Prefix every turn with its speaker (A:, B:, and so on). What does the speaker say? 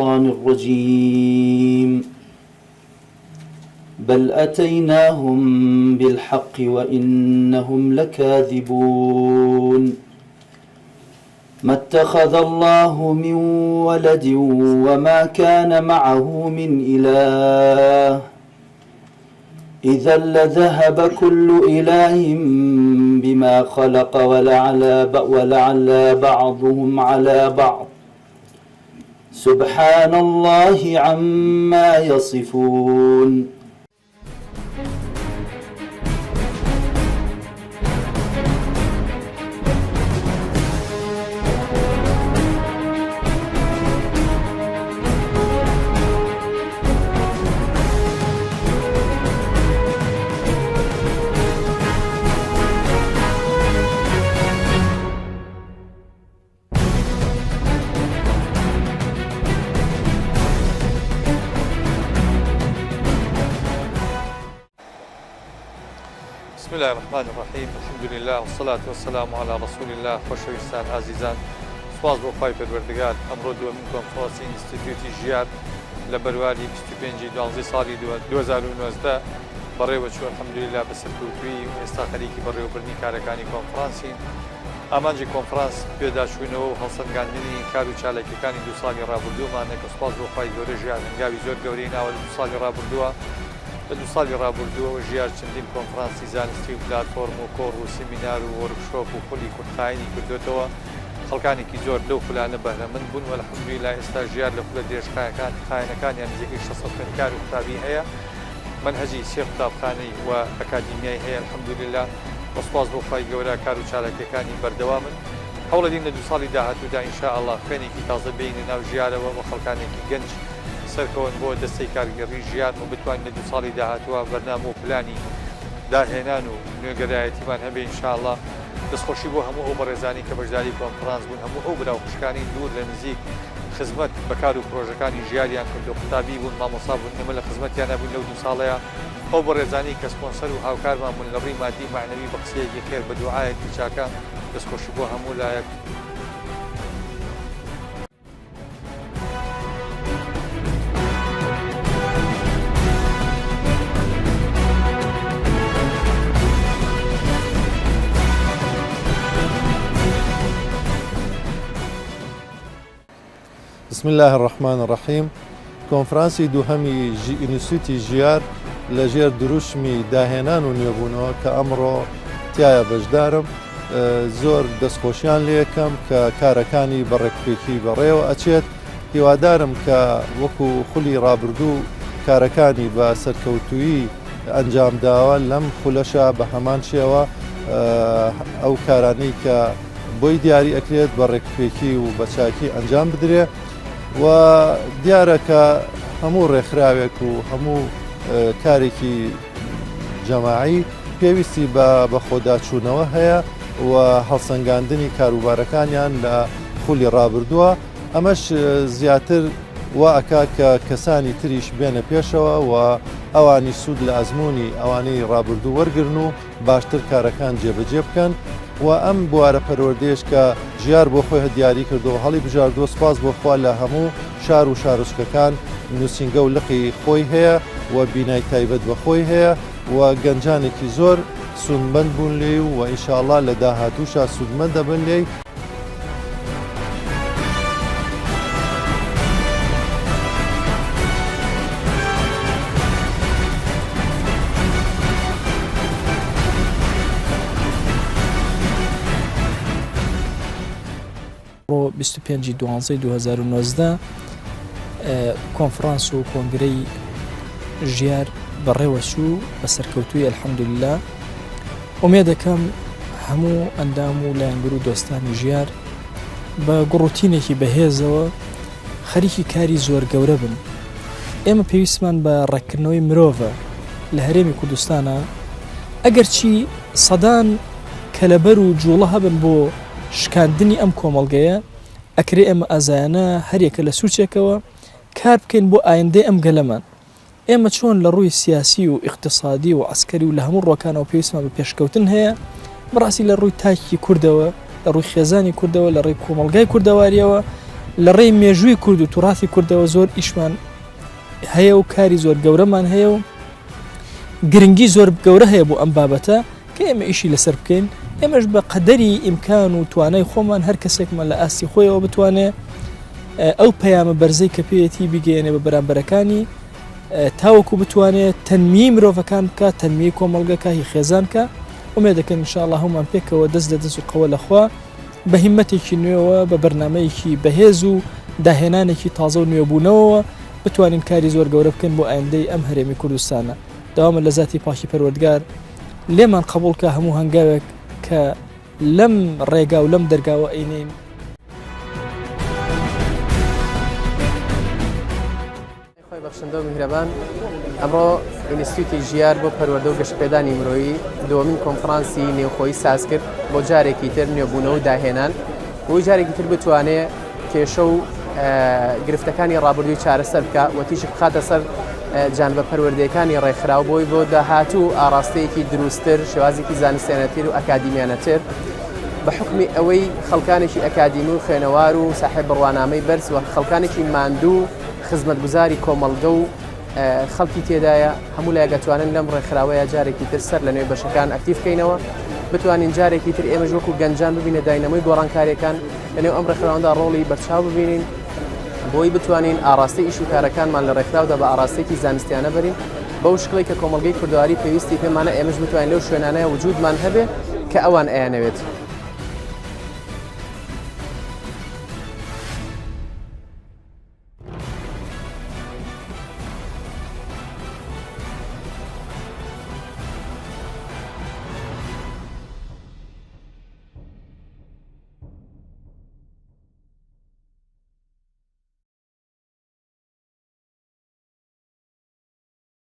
A: الشيطان الرجيم بل أتيناهم بالحق وإنهم لكاذبون ما اتخذ الله من ولد وما كان معه من إله إذا لذهب كل إله بما خلق ولعلى بعضهم على بعض سبحان الله عما يصفون
B: بسم الله الرحمن الرحيم الحمد لله والصلاة والسلام على رسول الله خۆشەویستان عزیزان سپاس بۆ خی پەروەردگار ئەمڕۆ دووەمین کۆنفرانسی ئینستیتیوتی ژیار لە بەرواری 25 ساڵی 2019 بەڕێوە چوە الحەمدولillah بە سەرکەوتووی و ئێستا خەریکی بەڕێوەبردنی کارەکانی کۆنفرانسین ئامانجی کۆنفرانس پێداچوونەوە و هەڵسەنگاندنی کار و چالاکیەکانی دو ساڵی ڕابردوومانە کە سپاس بۆ خی گەورە ژیار هەنگاوی زۆر گەورەی ناوە دو ساڵی ڕابردووە لە دو ساڵی ڕابردووە ژیار چەندین کۆنفرانسی زانستی و پلاتفۆرم و کۆڕ و سیمینار و وەرکشۆپ و خولی کورتخایینی کردوێتەوە خەڵکانێکی زۆر لەو خولانە بەهرەمەند بوون و الحەمدولillah ئێستا ژیار لە خولە درێژخایەنەکانیان نزیکەی 600 خوێندکار و قوتابی هەیە منهەجی سێ قوتابخانەی و ئەکادیمیای هەیە الحەمدولillah سپاس بۆ خی گەورە کار و چالاکیەکانی بەردەوامن هەوڵەدین لە دو ساڵی داهاتوودا ئینشاءالله خوێنێکی تازە بینە ناو ژیارەوە و خەڵکانێکی گەنج سەرکەون بۆ دەستەی کارگەڕی ژیان و بتوانین لە دو ساڵی داهاتووە بەرنامە و پلانی داهێنان و نوێگەرایەتیمان هەبێ ئینشاءالله دەستخۆشی بۆ هەموو ئەو بەڕێزانی کە بەشداری کۆنفرانس بوون هەموو ئەو براو خوشکانی دوور لە نزیک خزمەت بەکار و پرۆژەکانی ژیاریان کردو قوتابی بوون مامۆستا بوون ئێمە لە خزمەتیان نەبوون لەو دو ساڵەیە ئەو بەڕێزانی کە سپۆنسەر و هاوکارمان بوون لە ڕێی مادی معنەوی بە قسەیەکی خێر بە دوعایەکی چاکە دەستخۆشی بۆ هەموو لایەک
C: بسم الله الرحمن الرحيم کۆنفرانسی دووهەمی ئینستیتیوتی ژیار لەژێر دروشمی داهێنان و نوێبوونەوە کە ئەمڕۆ تایە بەشدارم زۆر دەستخۆشیان لێ یەکەم کە کارەکانی بەڕێکپێکی بەڕێوە ئەچێت هیوادارم کە وەکو خولی ڕابردوو کارەکانی بە سەرکەوتووی ئەنجامداوە لەم خولەشە بە هەمان شێوە ئەو کارانەی کە بۆی دیاری ئەکرێت بەڕێکپێکی و بەچاکی ئەنجام بدرێ و دیارە کە هەموو ڕێکخراوێک و هەموو کارێکی جەماعی پێویستی بە خۆداچوونەوە هەیە و هەڵسەنگاندنی کاروبارەکانیان لە خولی ڕابردووە ئەمەش زیاتر وا ئەکا کە کەسانی تریش بێنە پێشەوە و ئەوانی سوود لە ئەزمموی ئەوانەی ڕابردوو وەرگرن و باشتر کارەکان جێبەجێ بکەن و ئەم بوارە پەروەردێش کە ژیار بۆ خۆی هەدیاری کردو هەڵی بژاردووە سپاس بۆ خوا لە هەموو شار و شارۆچکەکان نووسینگە و لقی خۆی هەیە و بینای تایبەت بە خۆی هەیە و گەنجانێکی زۆر سودمەند بوون لێ و ئینشاءالله لە داهاتووشا سودمەند دەبن لێی
D: ڕۆ 25/12/2019 کۆنفرانس و کۆنگرەی ژیار بەڕێوە چوو بە سەرکەوتووی الحەمدولillah ئومێد دەکەم هەموو ئەندام و لایەنگر و دۆستانی ژیار بە گوڕوتینێکی بەهێزەوە خەریکی کاری زۆر گەورە بن ئێمە پێویستمان بە ڕێککردنەوەی مرۆڤە لە هەرێمی کوردستانە ئەگەر چی سەدان کەلەبەر و جوڵە هەبن بۆ شکاندنی ئەم کۆمەڵگەیە ئەکرێ ئێمە ئازایانە هەرێکە لە سوچێکەوە کار بکەین بۆ ئایندەی ئەم گەلەمان ئێمە چۆن لە ڕووی سیاسی و اقتصادی و عسکەری و لە هەموو ڕۆکانەوە پێویستمان بە پێشکەوتن هەیە بەڕاستی لە ڕووی تاکی کوردەوە لە ڕووی خێزانی کوردەوە لە ڕێی کۆمەڵگای کوردەواریەوە لە ڕێی مێژووی کورد و توڕاثی کوردەوە زۆر ئیشمان هەیە و کاری زۆر گەورەمان هەیە و گرنگی زۆر گەورە هەیە بۆ ئەم بابەتە کە ئێمە ئیشی لەسەر بکەین. ئێمەش بە قەدەری ئیمکان و توانای خۆمان هەر کەسێکمان لە ئاستی خۆیەوە بتوانێت ئەو پەیامە بەرزەی کە پێیەتی بگەێنێ بە بەرامبەرەکانی تاوەکو بتوانێت تەنمیی مرۆڤەکان بکە، تەنمیی کۆمەڵگەکە هی خێزانکە. ئومێد دەکەن ئینشاءالله هەمومان پێکەوە دەست لە دەست و قەوە لەخوا بە هیممەتێکی نوێەوە بە بەرنامەیەکی بەهێز و داهێنانێکی تازە و نوێبوونەوە بتوانین کاری زۆر گەورە بکەین بۆ ئایندەی ئەم هەرێمی کوردستانە. داوامە لە ذاتی پاکی پەروەردگار لێمان قبولکە هەموو هەنگاوێک کە لەم ڕێگا و لەم دەرگاوە ئەینین.
E: خۆی بەخشندە و میهرەبان، ئەمڕۆ ئینستیتوتی ژیار بۆ پەروەردە و گەشتپێدانی مرۆیی دووەمین کۆنفرانسی نێوخۆیی ساز کرد بۆ جارێکی تر نوێبوونەوە و داهێنان بۆی جارێکی تر بتوانێت کێشە و گرفتەکانی ڕابردووی چارەسەر بکە و تیژ بخاتە سەر جانبە پەروەردەیەکانی ڕێکخراو بۆی بۆ داهاتوو ئاراستەیەکی دروستتر، شێوازێکی زانستیانەتر و ئەکادیمیانەتر بە حکمی ئەوەی خەڵکانێکی ئەکادیمی و خوێنەوار و ساحێب بڕوانامەی بەرز و خەڵکانێکی ماندوو خزمەتگوزاری کۆمەڵگە و خەڵکی تێدایە هەموو لایەگەتوانن لەم ڕێکخراوەیە جارێکی تر سەر لە نوێ بەشەکان ئەکتیف بکەینەوە، بتوانین جارێکی تر ئێمەش وەکو گەنجان ببینە داینەمەی گۆڕانکاریەکان لەنێو ئەم ڕێکخراوەدا ڕۆڵی بەرچاو ببینین بۆی بتوانین ئاراستی ئیش و کارەکانمان لە ڕێکخراودا بە ئاراستێکی زانستیانە بەرین بەو شکڵی کە کۆمەڵگەی کوردەواری پێویستی پێمانە ئێمەش بتوانین لەو شوێنانەیە وجودمان هەبێ کە ئەوان ئەیانەوێت.